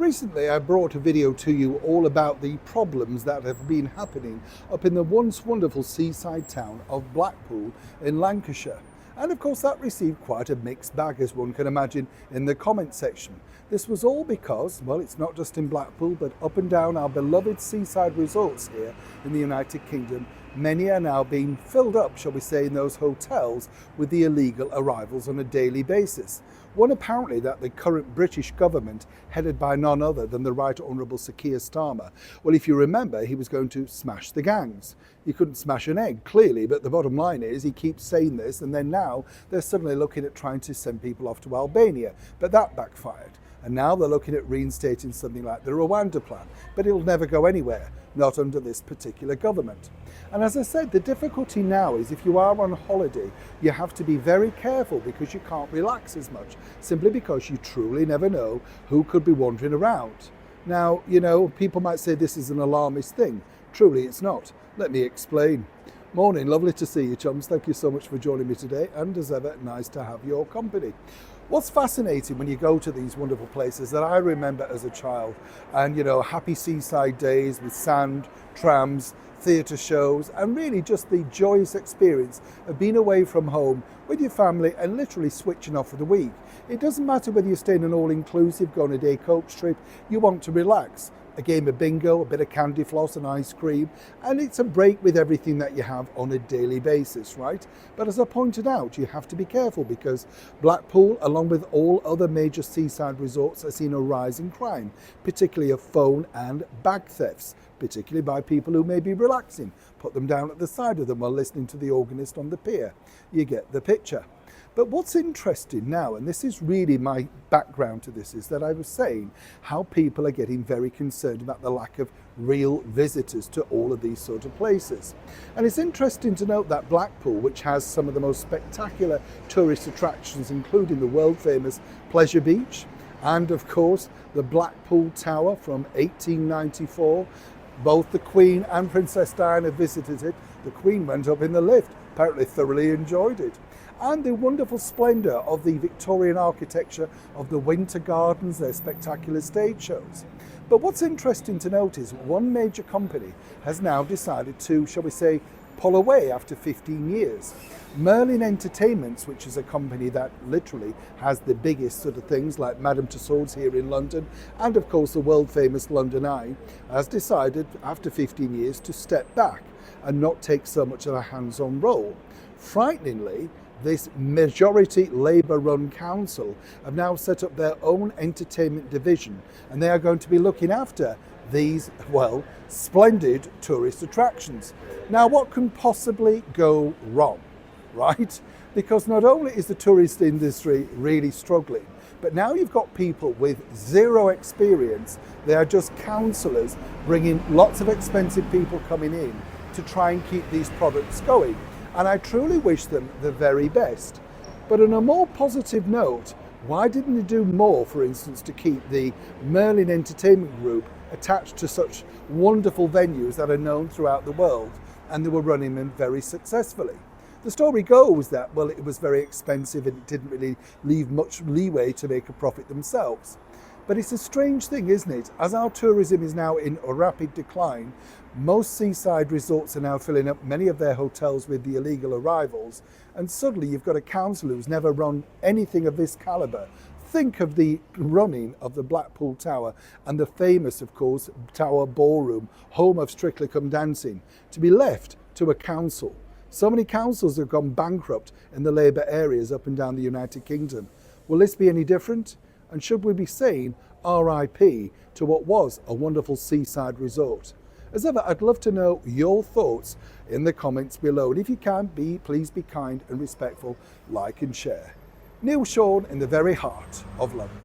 Recently I brought a video to you all about the problems that have been happening up in the once wonderful seaside town of Blackpool in Lancashire. And of course that received quite a mixed bag, as one can imagine, in the comment section. This was all because, well, it's not just in Blackpool, but up and down our beloved seaside resorts here in the United Kingdom, many are now being filled up, shall we say, in those hotels with the illegal arrivals on a daily basis. One apparently that the current British government, headed by none other than the Right Honourable Sir Keir Starmer, well, if you remember, he was going to smash the gangs. He couldn't smash an egg, clearly, but the bottom line is he keeps saying this, and then now they're suddenly looking at trying to send people off to Albania, but that backfired. And now they're looking at reinstating something like the Rwanda plan, but it'll never go anywhere, not under this particular government. And as I said, the difficulty now is if you are on holiday, you have to be very careful because you can't relax as much, simply because you truly never know who could be wandering around. Now, you know, people might say this is an alarmist thing. Truly it's not. Let me explain. Morning, lovely to see you, chums. Thank you so much for joining me today, and as ever, nice to have your company. What's fascinating when you go to these wonderful places that I remember as a child, and you know, happy seaside days with sand, trams, theatre shows, and really just the joyous experience of being away from home with your family and literally switching off for the week. It doesn't matter whether you're staying an all-inclusive, go on a day coach trip, you want to relax. A game of bingo, a bit of candy floss and ice cream, and it's a break with everything that you have on a daily basis, right? But as I pointed out, you have to be careful because Blackpool, along with all other major seaside resorts, has seen a rise in crime, particularly of phone and bag thefts, particularly by people who may be relaxing. Put them down at the side of them while listening to the organist on the pier. You get the picture. But what's interesting now, and this is really my background to this, is that I was saying how people are getting very concerned about the lack of real visitors to all of these sort of places. And it's interesting to note that Blackpool, which has some of the most spectacular tourist attractions, including the world famous Pleasure Beach, and of course the Blackpool Tower from 1894, both the Queen and Princess Diana visited it. The Queen went up in the lift, apparently thoroughly enjoyed it. And the wonderful splendour of the Victorian architecture of the Winter Gardens, their spectacular stage shows. But what's interesting to note is one major company has now decided to, shall we say, pull away after 15 years. Merlin Entertainments, which is a company that literally has the biggest sort of things like Madame Tussauds here in London, and of course the world famous London Eye, has decided after 15 years to step back and not take so much of a hands-on role. Frighteningly, this majority Labour-run council have now set up their own entertainment division, and they are going to be looking after these, well, splendid tourist attractions. Now, what can possibly go wrong, right? Because not only is the tourist industry really struggling, but now you've got people with zero experience. They are just councillors bringing lots of expensive people coming in to try and keep these products going. And I truly wish them the very best. But on a more positive note, why didn't they do more, for instance, to keep the Merlin Entertainment Group attached to such wonderful venues that are known throughout the world, and they were running them very successfully? The story goes that, well, it was very expensive and it didn't really leave much leeway to make a profit themselves. But it's a strange thing, isn't it? As our tourism is now in a rapid decline, most seaside resorts are now filling up many of their hotels with the illegal arrivals, and suddenly you've got a council who's never run anything of this calibre. Think of the running of the Blackpool Tower and the famous, of course, Tower Ballroom, home of Strictly Come Dancing, to be left to a council. So many councils have gone bankrupt in the Labour areas up and down the United Kingdom. Will this be any different? And should we be saying RIP to what was a wonderful seaside resort? As ever, I'd love to know your thoughts in the comments below. And if you can, please be kind and respectful, like and share. Neil Sean in the very heart of London.